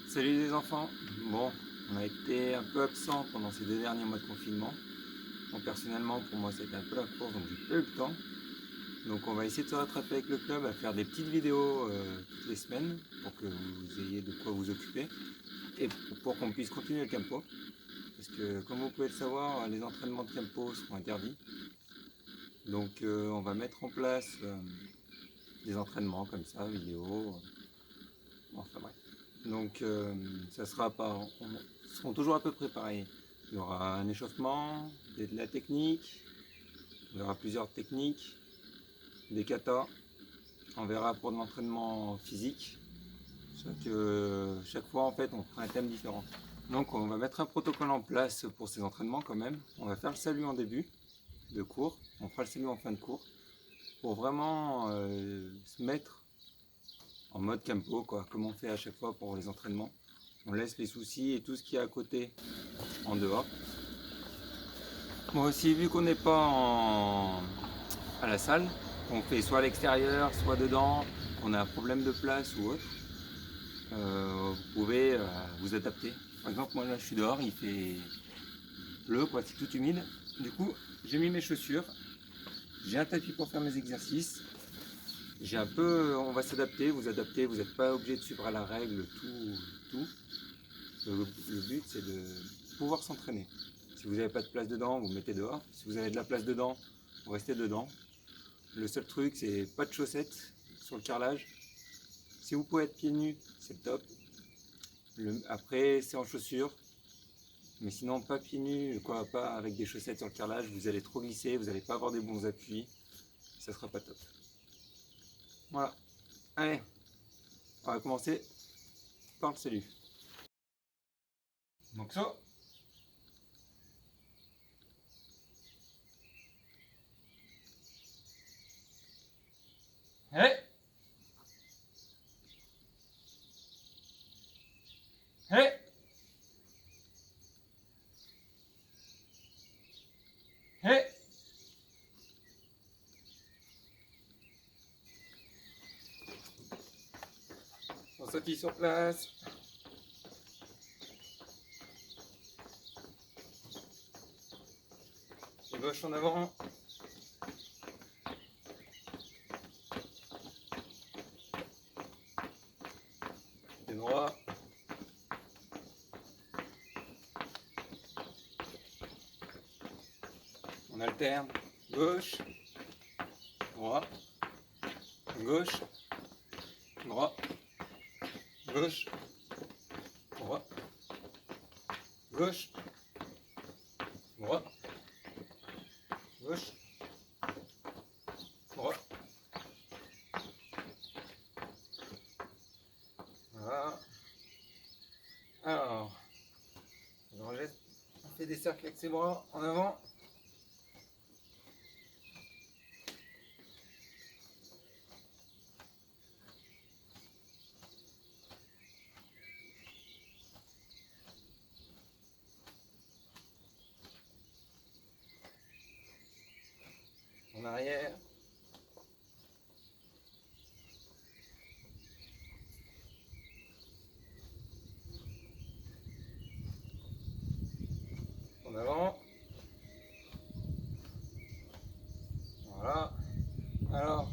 Salut les enfants. Bon, on a été un peu absent pendant ces 2 derniers mois de confinement. Bon, personnellement, pour moi, c'était un peu la course, donc j'ai pas eu le temps. Donc on va essayer de se rattraper avec le club à faire des petites vidéos toutes les semaines pour que vous ayez de quoi vous occuper et pour qu'on puisse continuer le campo. Parce que comme vous pouvez le savoir, les entraînements de campo seront interdits. Donc on va mettre en place des entraînements comme ça, vidéo. Enfin bref. Donc ça sera par. Seront toujours à peu près pareils. Il y aura un échauffement, de la technique, il y aura plusieurs techniques, des katas. On verra pour de l'entraînement physique. Chaque fois en fait on prend un thème différent. Donc on va mettre un protocole en place pour ces entraînements quand même. On va faire le salut en début de cours, on fera le salut en fin de cours pour vraiment se mettre en mode campo, quoi, comme on fait à chaque fois pour les entraînements. On laisse les soucis et tout ce qui est à côté en dehors. Moi aussi, vu qu'on n'est pas à la salle, qu'on fait soit à l'extérieur, soit dedans, qu'on a un problème de place ou autre, vous pouvez vous adapter. Par exemple, moi là je suis dehors, il fait bleu, quoi, c'est tout humide. Du coup, j'ai mis mes chaussures, j'ai un tapis pour faire mes exercices. J'ai un peu, on va s'adapter, vous n'êtes pas obligé de suivre à la règle tout. Le but c'est de pouvoir s'entraîner. Si vous n'avez pas de place dedans, vous mettez dehors. Si vous avez de la place dedans, vous restez dedans. Le seul truc, c'est pas de chaussettes sur le carrelage. Si vous pouvez être pieds nus, c'est le top. Après, c'est en chaussures. Mais sinon, pas pieds nus, quoi, pas avec des chaussettes sur le carrelage. Vous allez trop glisser, vous n'allez pas avoir des bons appuis. Ça sera pas top. Voilà. Allez, on va commencer par le salut. Donc ça. Hey, hey, hey. On sautille sur place. Les gauche en avant. Les droits. On alterne. Gauche, droit, gauche, droit, gauche, droit, gauche, droit, gauche, droit. Voilà. Alors, on fait des cercles avec ses bras en avant. En arrière. En avant. Voilà. Alors,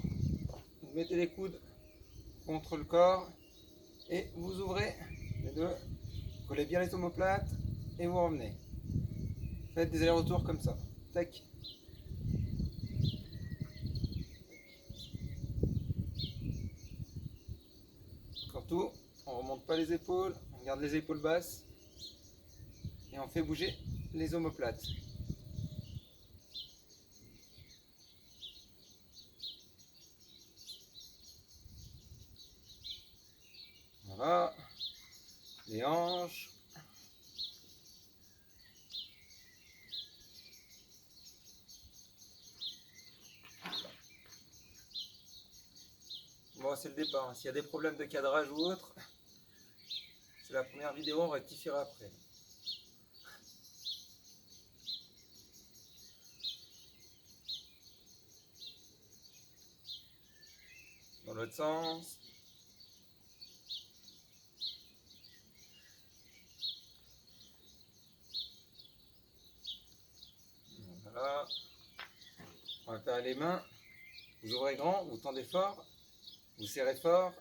vous mettez les coudes contre le corps et vous ouvrez les deux. Collez bien les omoplates et vous revenez. Faites des allers-retours comme ça. Tac. Surtout, on remonte pas les épaules, on garde les épaules basses et on fait bouger les omoplates. Voilà. Les hanches. Bon, c'est le départ. S'il y a des problèmes de cadrage ou autre, c'est la première vidéo, on rectifiera après. Dans l'autre sens. Voilà, les mains, vous ouvrez grand, vous tendez fort, vous serrez fort,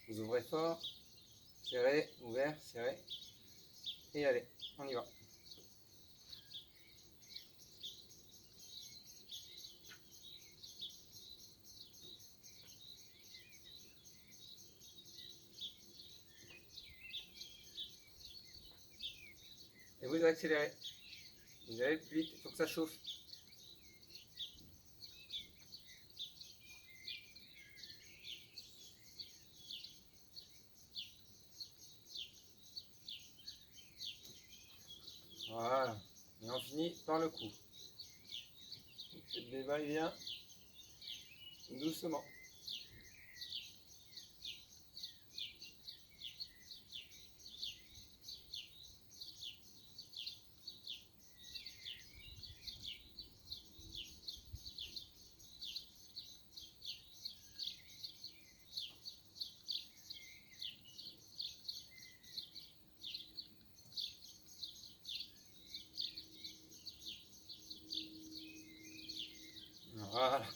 vous ouvrez fort, serrez, ouvert, serrez. Et allez, on y va. Et vous accélérez. Vous allez plus vite, il faut que ça chauffe. Voilà. Et on finit par le cou. Faites des va-et-vient doucement. Voilà.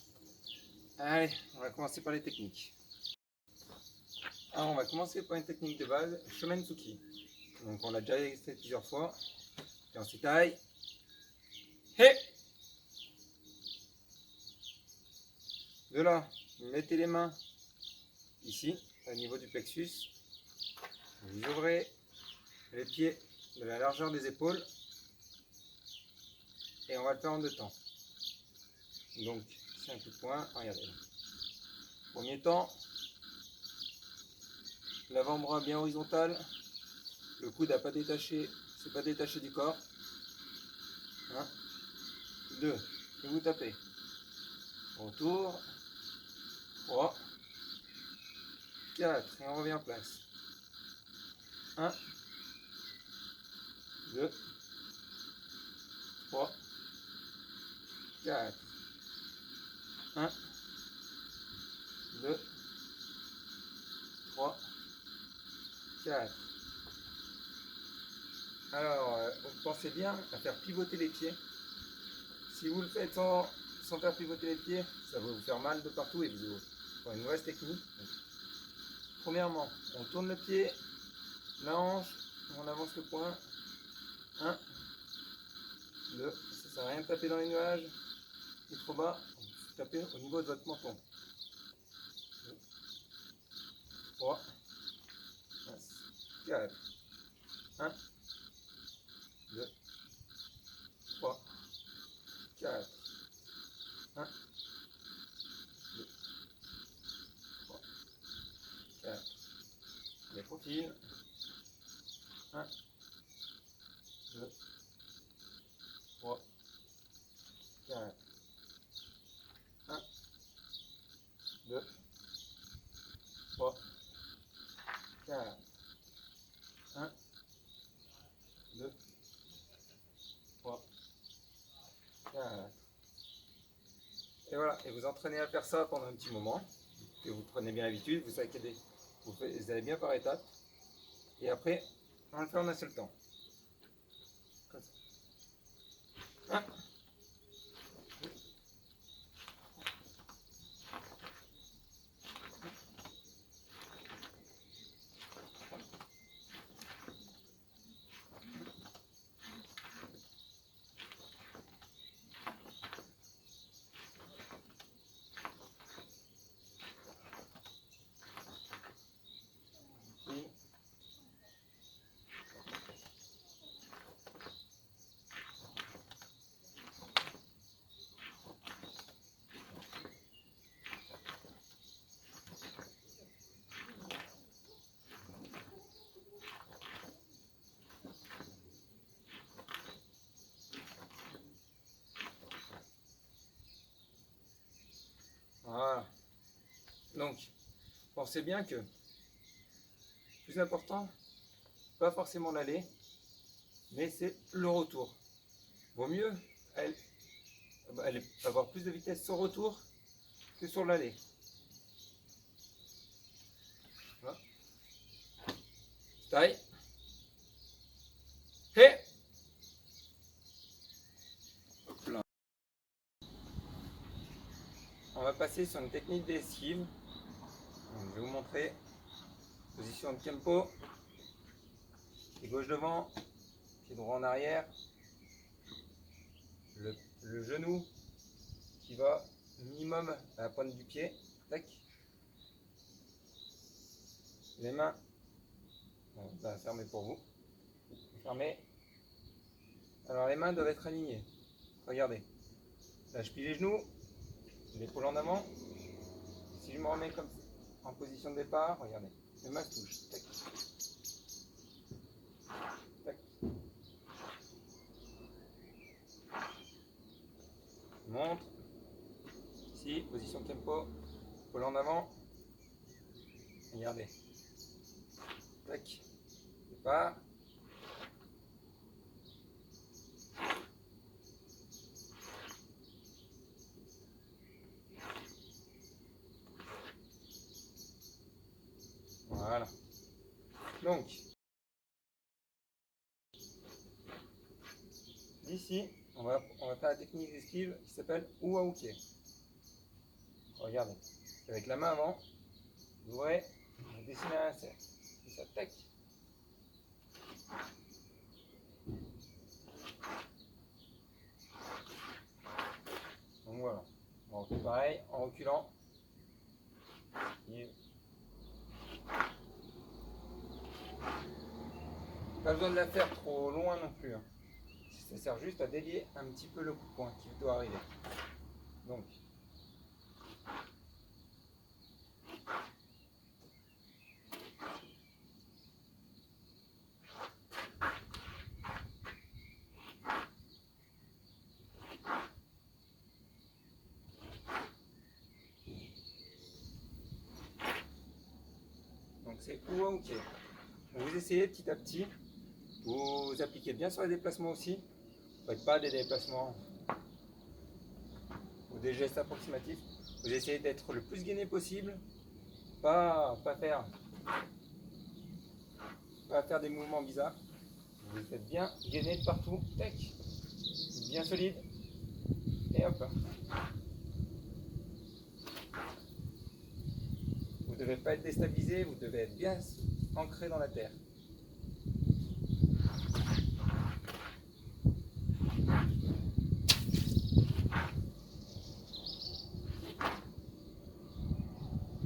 Allez, on va commencer par les techniques. Alors, on va commencer par une technique de base, Shomentsuki. Donc, on l'a déjà fait plusieurs fois. Et on s'étaille. Hé! De là, vous mettez les mains ici, au niveau du plexus. Vous ouvrez les pieds de la largeur des épaules. Et on va le faire en deux temps. Donc, c'est un coup de poing. Regardez. Premier temps, l'avant-bras bien horizontal. Le coude n'a pas détaché, c'est pas détaché du corps. 1, 2, et vous tapez. Retour. 3, 4, et on revient en place. 1, 2, 3, 4. 1, 2, 3, 4. Alors, vous pensez bien à faire pivoter les pieds. Si vous le faites sans faire pivoter les pieds, ça va vous faire mal de partout et vous aurez une mauvaise technique. Donc, premièrement, on tourne le pied, la hanche, on avance le poing. 1, 2, ça sert à rien de taper dans les nuages, et trop bas, vous tapez au niveau de votre menton. 2, 3, 4. 1, 2, 3, 4. 1, 2, 3, 4. Les profils. 1, 2, 3, 4. 1, 2, 3, 4. 1, 2, 3, 4. Et voilà, et vous entraînez à faire ça pendant un petit moment, que vous prenez bien l'habitude, vous savez que vous allez bien par étapes, et après, on le fait en un seul temps. Comme ça. 1, voilà. Donc, pensez bien que le plus important, pas forcément l'aller, mais c'est le retour. Vaut mieux avoir plus de vitesse sur le retour que sur l'aller. Voilà. Taille. Et hop là. passer sur une technique d'esquive. Je vais vous montrer. Position de Kempo. Pied gauche devant, pied droit en arrière. Le genou qui va minimum à la pointe du pied. Tac. Les mains, bon, ben, fermez pour vous. Fermez. Alors les mains doivent être alignées. Regardez. Là je plie les genoux, l'épaule en avant. Si je me remets comme en position de départ, regardez. Les mains se touchent. Tac. Tac. Je montre. Ici, position Kempo. Épaule en avant. Regardez. Tac. Départ. Voilà. Donc, ici, on va faire la technique d'esquive qui s'appelle Uwauke. Regardez. Avec la main avant, vous ouvrez, vous dessinez un cercle. Et ça, tac. Donc voilà. On fait pareil en reculant. Pas besoin de la faire trop loin non plus. Hein. Ça sert juste à délier un petit peu le coup de poing qui doit arriver. Donc, c'est Uwauke. Vous essayez petit à petit. Vous appliquez bien sur les déplacements aussi. Ne faites pas des déplacements ou des gestes approximatifs. Vous essayez d'être le plus gainé possible. Pas faire des mouvements bizarres. Vous êtes bien gainé de partout. Tac. Bien solide. Et hop. Vous ne devez pas être déstabilisé. Vous devez être bien ancré dans la terre.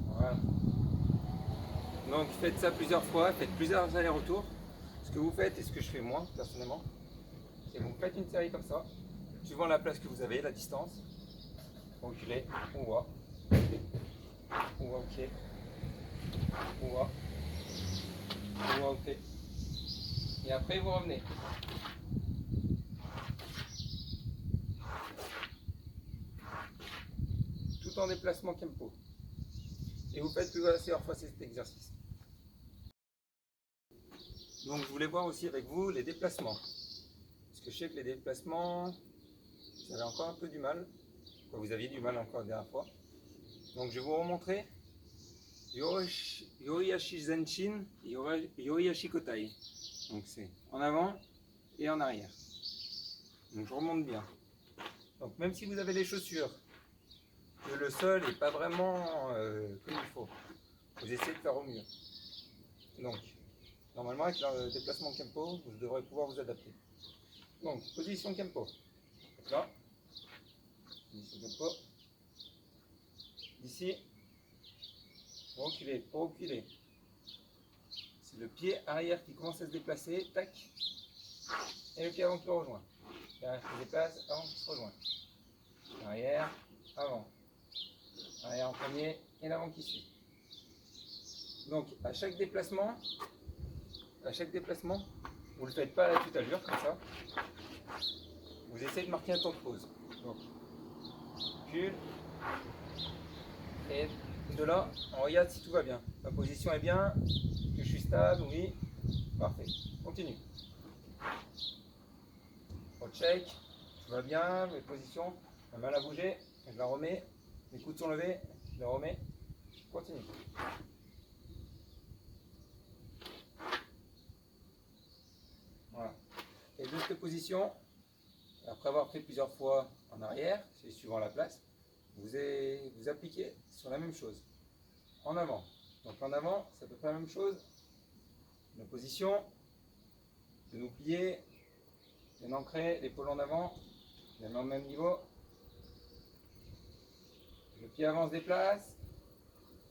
Voilà. Donc faites ça plusieurs fois, faites plusieurs allers-retours. Ce que vous faites et ce que je fais moi personnellement, c'est que vous faites une série comme ça, suivant la place que vous avez, la distance. Reculez, on voit, ok, on voit, ok. Et après vous revenez. Tout en déplacement Kempo. Et vous faites plusieurs fois cet exercice. Donc je voulais voir aussi avec vous les déplacements. Parce que je sais que les déplacements, vous avez encore un peu du mal. Vous aviez du mal encore la dernière fois. Donc je vais vous remontrer Yoriashi Zenshin et Yoriashi Kotai. Donc c'est en avant et en arrière. Donc je remonte bien. Donc même si vous avez les chaussures, que le sol n'est pas vraiment comme il faut, vous essayez de faire au mieux. Donc normalement avec le déplacement Kempo, vous devrez pouvoir vous adapter. Donc position Kempo. Là. Position Kempo. Ici. Pour reculer. C'est le pied arrière qui commence à se déplacer, tac, et le pied avant qui le rejoint. L'arrière qui se déplace avant qu'il se rejoigne. Arrière, avant. Arrière en premier et l'avant qui suit. Donc à chaque déplacement, vous ne le faites pas à la toute allure comme ça. Vous essayez de marquer un temps de pause. Donc, recule. Et de là, on regarde si tout va bien. Ma position est bien, que je suis stable, oui. Parfait. Continue. On check, tout va bien, mes positions, ma main à bouger, je la remets, mes coudes sont levés, je la remets, continue. Voilà. Et de cette position, après avoir fait plusieurs fois en arrière, c'est suivant la place, vous appliquez sur la même chose. En avant. Donc en avant, c'est à peu près la même chose. Nos positions, de nous plier, bien ancré, l'épaule en avant, les mains au même niveau. Le pied avant se déplace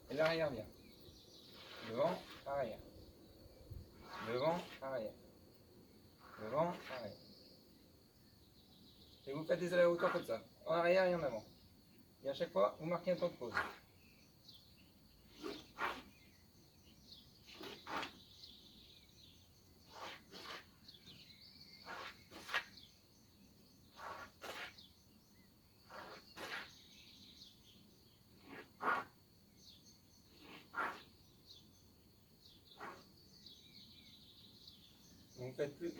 et l'arrière vient. Devant, arrière. Devant, arrière. Devant, arrière. Et vous faites des allers-retours comme ça, en arrière et en avant. Et à chaque fois, vous marquez un temps de pause. Vous faites plus,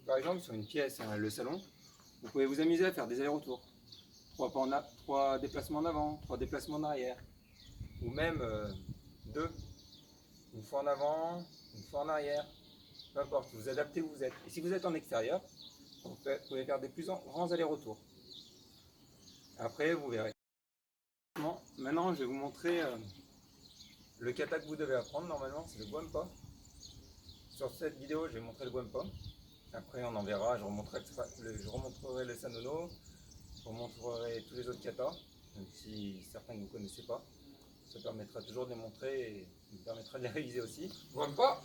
par exemple, sur une pièce, hein, le salon, vous pouvez vous amuser à faire des allers-retours. 3 déplacements en avant, 3 déplacements en arrière. Ou même 2. Une fois en avant, une fois en arrière. Peu importe, vous adaptez où vous êtes. Et si vous êtes en extérieur, vous pouvez faire des plus grands allers-retours. Après, vous verrez. Bon, maintenant, je vais vous montrer le kata que vous devez apprendre. Normalement, c'est le Guampa. Sur cette vidéo, je vais montrer le Guampa. Après, on en verra. Je remontrerai le Sanono. Je remontrerai tous les autres katas, même si certains que vous ne connaissez pas. Ça permettra toujours de les montrer et ça me permettra de les réviser aussi. Guampa.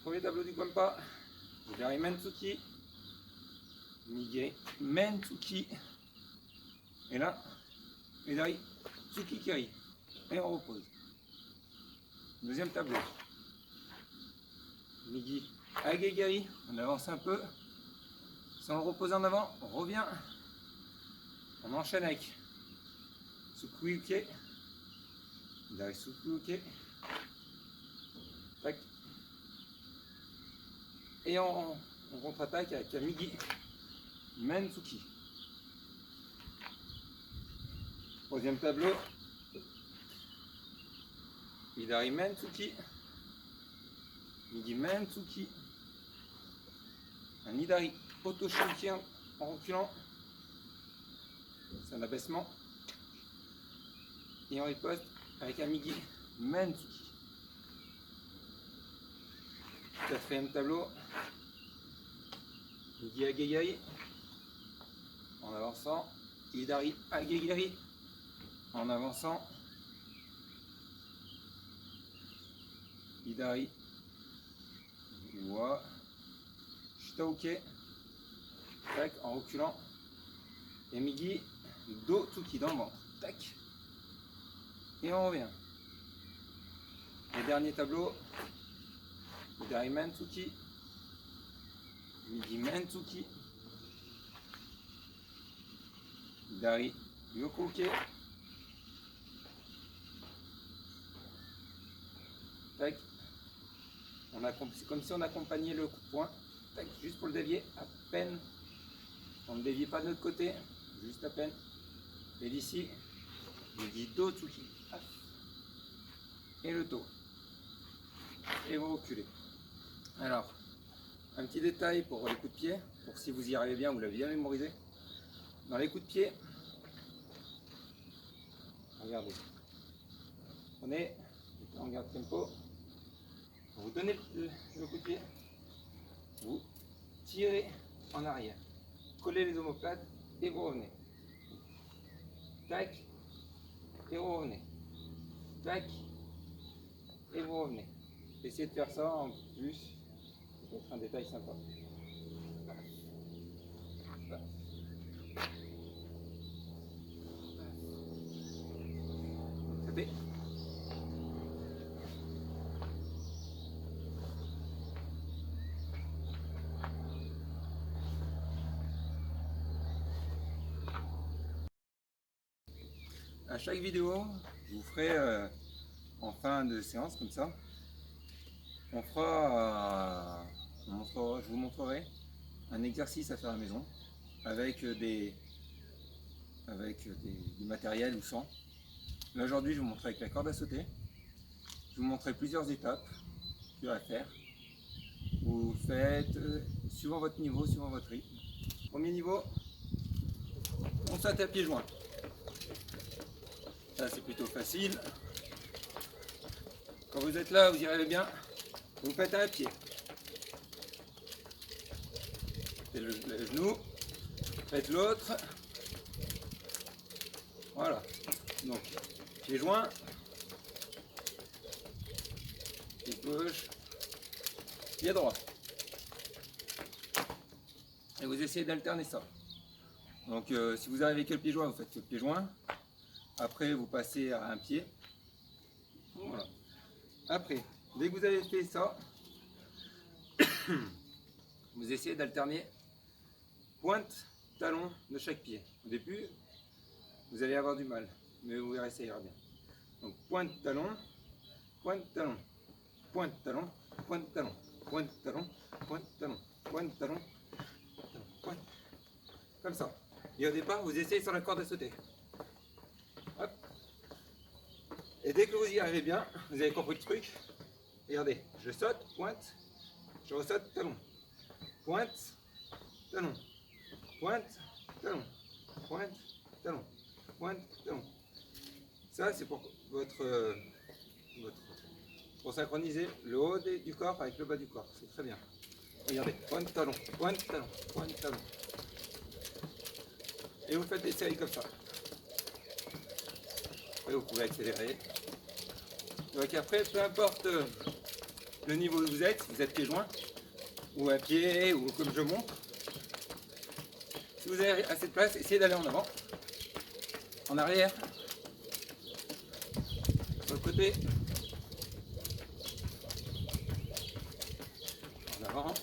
Premier tableau du Guampa. Hidari Mentsuki. Nige Mentsuki. Et là, Hidari Tsuki Kiri. Et on repose. Deuxième tableau. Migi Agegari. On avance un peu. Sans le reposer en avant, on revient. On enchaîne avec Tsukuyuke. Hidari Tsukuyuke. Tac. Et on contre-attaque avec Migi Mentsuki. Troisième tableau. Hidari Mentsuki. Migi Mentsuki. Un Hidari Otoshinki en reculant. C'est un abaissement. Et on riposte avec un Migi Mentsuki. Quatrième tableau. Migi Agegari. En avançant. Hidari Agegari. En avançant. Hidari Wa Shitaoke. Tac, en reculant. Et Migi Do Tsuki dans le ventre. Tac. Et on revient. Le dernier tableau. Hidari Mentsuki. Migi Mentsuki. Hidari Yokoke. Tac. C'est comme si on accompagnait le coup de poing. Tac, juste pour le dévier, à peine. On ne dévie pas de notre côté, juste à peine. Et d'ici, je dis Do Tsuki. Et le dos. Et vous reculez. Alors, un petit détail pour les coups de pied, pour si vous y arrivez bien, vous l'avez bien mémorisé. dans les coups de pied. Regardez. Prenez, on garde tempo. Vous donnez le coup de pied. Vous tirez en arrière. Collez les omoplates et vous revenez. Tac. Et vous revenez. Tac. Et vous revenez. Essayez de faire ça en plus. Ça peut être un détail sympa. Tapez. À chaque vidéo, je vous ferai en fin de séance comme ça, on fera, je vous montrerai un exercice à faire à la maison avec du matériel ou sans. Là aujourd'hui, je vous montrerai avec la corde à sauter. Je vous montrerai plusieurs étapes à faire. Vous faites suivant votre niveau, suivant votre rythme. Premier niveau, on saute à pieds joints. Ça c'est plutôt facile. Quand vous êtes là, vous y arrivez bien, vous faites un pied. Faites le genou, faites l'autre. Voilà. Donc, pied joint, pied gauche, pied droit. Et vous essayez d'alterner ça. Donc, si vous arrivez que le pied joint, vous faites le pied joint. Après, vous passez à un pied. Voilà. Après, dès que vous avez fait ça, vous essayez d'alterner pointe, talon de chaque pied. Au début, vous allez avoir du mal, mais vous verrez, ça ira bien. Donc, pointe, talon, pointe, talon, pointe, talon, pointe, talon, pointe, talon, pointe, talon, pointe, talon, pointe. Comme ça. Et au départ, vous essayez sur la corde à sauter. Hop. Et dès que vous y arrivez bien, vous avez compris le truc. Regardez, je saute, pointe, je ressaute, talon, pointe, talon, pointe, talon, pointe, talon, pointe, talon. Ça, c'est pour pour synchroniser le haut du corps avec le bas du corps. C'est très bien. Regardez, pointe, talon, pointe, talon, pointe, talon. Et vous faites des séries comme ça. Et vous pouvez accélérer. Donc après, peu importe le niveau où vous êtes pieds joints, ou à pied, ou comme je montre, si vous avez assez de place, essayez d'aller en avant, en arrière, sur le côté, en avant.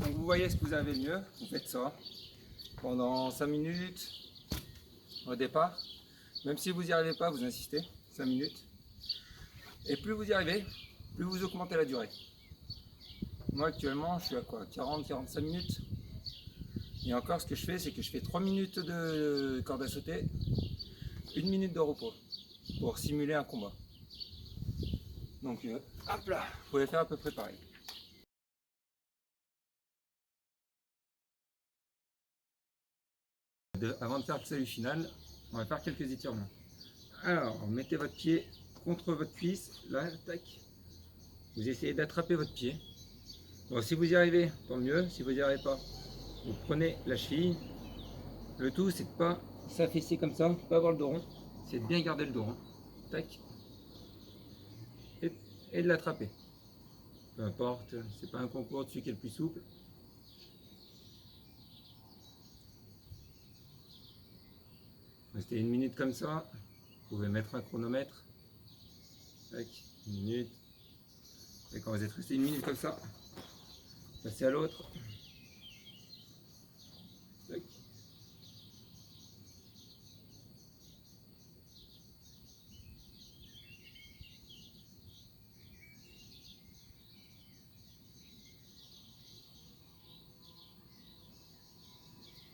Donc vous voyez ce que vous avez le mieux, vous faites ça pendant 5 minutes au départ. Même si vous n'y arrivez pas, vous insistez, 5 minutes. Et plus vous y arrivez, plus vous augmentez la durée. Moi actuellement, je suis à quoi, 40-45 minutes. Et encore, ce que je fais, c'est que je fais 3 minutes de corde à sauter, 1 minute de repos, pour simuler un combat. Donc, hop là, vous pouvez faire à peu près pareil. Avant de faire le salut final, on va faire quelques étirements. Alors, mettez votre pied contre votre cuisse, là, tac. Vous essayez d'attraper votre pied. Bon, si vous y arrivez, tant mieux. Si vous n'y arrivez pas, vous prenez la cheville. Le tout, c'est de pas s'affaisser comme ça, pas avoir le dos rond. C'est de bien garder le dos rond. Tac. Et de l'attraper. Peu importe, c'est pas un concours de celui qui est le plus souple. Restez 1 minute comme ça. Vous pouvez mettre un chronomètre. Tac, 1 minute. Et quand vous êtes resté 1 minute comme ça, passez à l'autre. Tac.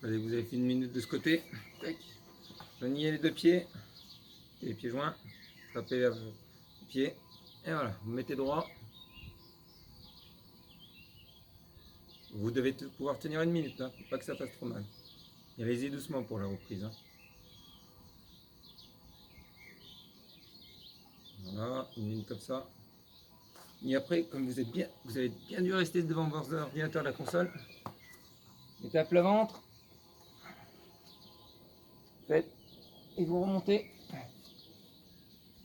Allez, vous avez fait 1 minute de ce côté. Tac. Joignez les 2 pieds. Et les pieds joints. Tapez les pieds. Et voilà, vous mettez droit. Vous devez pouvoir tenir 1 minute, hein, pour pas que ça fasse trop mal. Et allez-y doucement pour la reprise. Hein. Voilà, 1 minute comme ça. Et après, comme vous avez bien dû rester devant votre ordinateur, la console, mettez à plat ventre. Faites. Et vous remontez.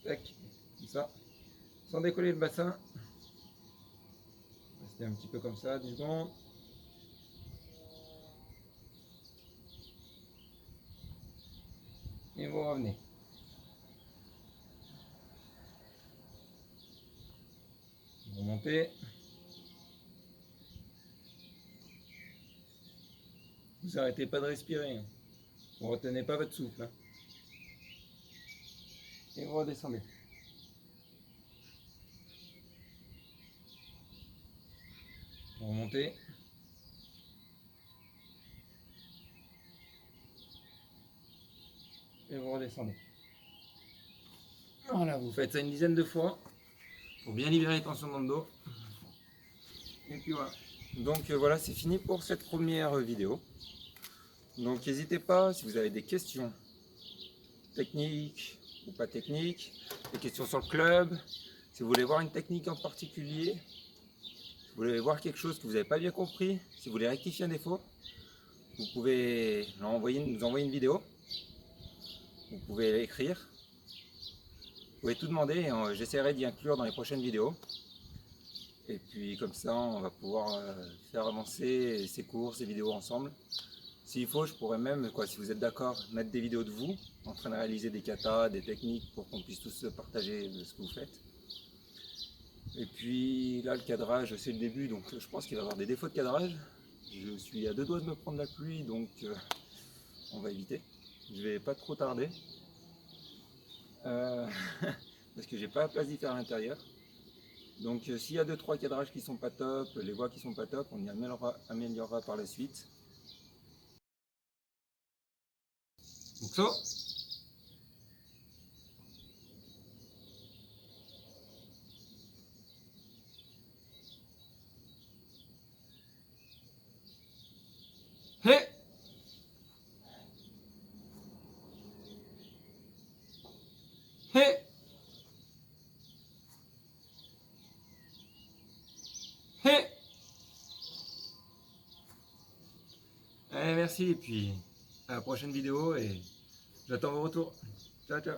Tac, comme ça. Sans décoller le bassin. Restez un petit peu comme ça, 10 secondes. Et vous revenez. Vous remontez. Vous n'arrêtez pas de respirer. Hein. Vous ne retenez pas votre souffle. Hein. Et vous redescendez. Vous remontez. Et vous redescendez. Voilà, vous faites ça une dizaine de fois pour bien libérer les tensions dans le dos. Et puis voilà. Donc voilà, c'est fini pour cette première vidéo. Donc n'hésitez pas, si vous avez des questions techniques ou pas techniques, des questions sur le club, si vous voulez voir une technique en particulier, si vous voulez voir quelque chose que vous n'avez pas bien compris, si vous voulez rectifier un défaut, vous pouvez nous envoyer une vidéo, vous pouvez l'écrire, vous pouvez tout demander et j'essaierai d'y inclure dans les prochaines vidéos. Et puis comme ça, on va pouvoir faire avancer ces cours, ces vidéos ensemble. S'il faut, je pourrais même, si vous êtes d'accord, mettre des vidéos de vous en train de réaliser des katas, des techniques pour qu'on puisse tous partager ce que vous faites. Et puis là, le cadrage, c'est le début, donc je pense qu'il va y avoir des défauts de cadrage. Je suis à 2 doigts de me prendre la pluie, donc on va éviter. Je vais pas trop tarder. Parce que j'ai pas la place d'y faire à l'intérieur. Donc s'il y a 2-3 cadrages qui sont pas top, les voix qui sont pas top, on y améliorera par la suite. Donc ça. Hey. Hey. Hey. Allez, merci et puis à la prochaine vidéo et j'attends vos retours. Ciao, ciao.